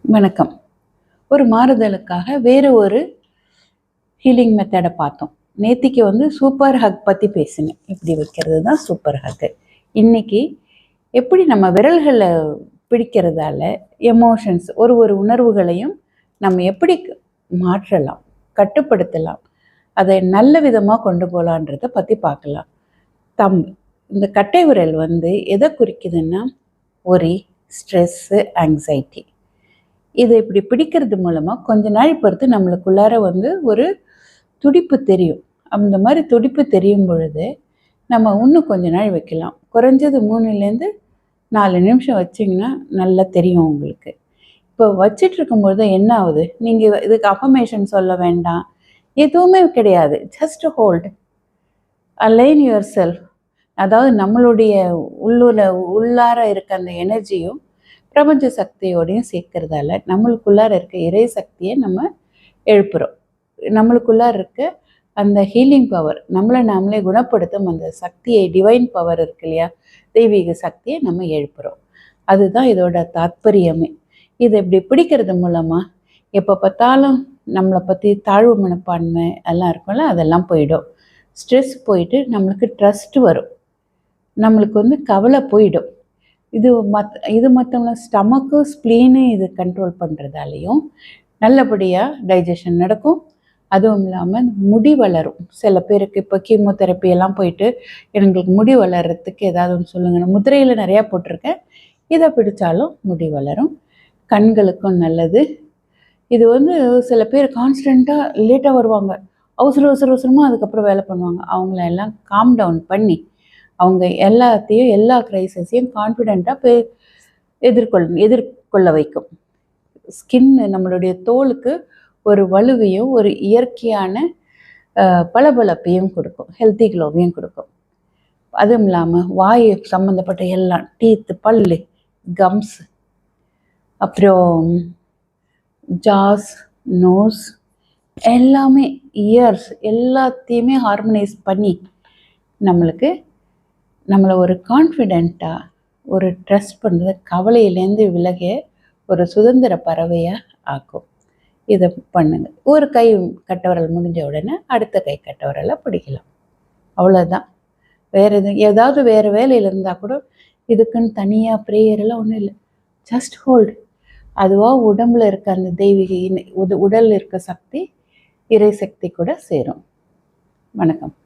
வணக்கம். ஒரு மாறுதலுக்காக வேற ஒரு ஹீலிங் மெத்தடை பார்த்தோம். நேத்திக்கு சூப்பர் ஹக் பற்றி பேசினேன். இப்படி வைக்கிறது தான் சூப்பர் ஹக்கு. இன்னைக்கு எப்படி நம்ம விரல்களை பிடிக்கிறதால எமோஷன்ஸ் ஒரு ஒரு உணர்வுகளையும் நம்ம எப்படி மாற்றலாம், கட்டுப்படுத்தலாம், அதை நல்ல விதமாக கொண்டு போகலான்றதை பற்றி பார்க்கலாம். இந்த கட்டை விரல் எதை குறிக்குதுன்னா ஒரி, ஸ்ட்ரெஸ்ஸு, ஆங்ஸைட்டி. இதை இப்படி பிடிக்கிறது மூலமாக கொஞ்ச நாள் பொறுத்து நம்மளுக்குள்ளார ஒரு துடிப்பு தெரியும். அந்த மாதிரி துடிப்பு தெரியும் பொழுது நம்ம இன்னும் கொஞ்ச நாள் வைக்கலாம். குறைஞ்சது 3லேருந்து 4 நிமிஷம் வச்சிங்கன்னா நல்லா தெரியும் உங்களுக்கு. இப்போ வச்சிட்டு இருக்கும்பொழுது என்ன ஆகுது, நீங்கள் இதுக்கு அஃபர்மேஷன் சொல்ல வேண்டாம், எதுவுமே கிடையாது. Just hold, align yourself. அதாவது நம்மளுடைய உள்ளார இருக்க அந்த எனர்ஜியும் பிரபஞ்ச சக்தியோடையும் சேர்க்கறதால நம்மளுக்குள்ளார இருக்க இறை சக்தியை நம்ம எழுப்புகிறோம். நம்மளுக்குள்ளார இருக்க அந்த ஹீலிங் பவர், நம்மளை நாமளே குணப்படுத்தும் அந்த சக்தியை, டிவைன் பவர் இருக்கு இல்லையா, தெய்வீக சக்தியை நம்ம எழுப்புகிறோம். அதுதான் இதோட தாத்பரியமே. இதை இப்படி பிடிக்கிறது மூலமாக எப்போ பார்த்தாலும் நம்மளை பற்றி தாழ்வு மனப்பான்மை எல்லாம் இருக்கும்ல, அதெல்லாம் போயிடும். ஸ்ட்ரெஸ் போயிட்டு நம்மளுக்கு ட்ரஸ்ட் வரும், நம்மளுக்கு கவலை போயிடும். இது மட்டும் இல்லை, ஸ்டமக்கு, ஸ்ப்ளீனு இது கண்ட்ரோல் பண்ணுறதாலையும் நல்லபடியாக டைஜஷன் நடக்கும். அதுவும் இல்லாமல் முடி வளரும். சில பேருக்கு இப்போ கீமோதெரப்பி எல்லாம் போயிட்டு எங்களுக்கு முடி வளர்கிறதுக்கு ஏதாவது ஒன்று சொல்லுங்கள், முதிரையில் நிறையா போட்டிருக்கேன், இதை பிடிச்சாலும் முடி வளரும். கண்களுக்கும் நல்லது. இது சில பேர் கான்ஸ்டண்ட்டாக லேட்டாக வருவாங்க, அவசரமாக அதுக்கப்புறம் வேலை பண்ணுவாங்க. அவங்கள எல்லாம் காம் டவுன் பண்ணி அவங்க எல்லா க்ரைசிஸையும் கான்ஃபிடெண்ட்டாக எதிர்கொள்ள வைக்கும். நம்மளுடைய தோலுக்கு ஒரு வலுவையும் ஒரு இயற்கையான பளபளப்பையும் கொடுக்கும், ஹெல்த்தி க்ளோவையும் கொடுக்கும். அதுவும் இல்லாமல் வாய் சம்மந்தப்பட்ட எல்லாம், டீத்து, பல்லு, கம்ஸ், அப்புறம் ஜாஸ், நோஸ், எல்லாமே, இயர்ஸ், எல்லாத்தையுமே ஹார்மனைஸ் பண்ணி நம்மளை ஒரு கான்ஃபிடெண்ட்டாக, ஒரு ட்ரஸ்ட் பண்ணுறது, கவலையிலேருந்து விலகிய ஒரு சுதந்திர பறவையாக ஆக்கும். இதை பண்ணுங்க. ஒரு கை கட்டவரல் முடிஞ்ச உடனே அடுத்த கை கட்டவரலை பிடிக்கலாம். அவ்வளோதான். ஏதாவது வேறு வேலையில் இருந்தால் கூட இதுக்குன்னு தனியாக ப்ரேயரெல்லாம் ஒன்றும் இல்லை. Just hold. அதுவாக உடம்புல இருக்க அந்த தெய்வீக உடலில் இருக்க சக்தி இறை சக்தி கூட சேரும். வணக்கம்.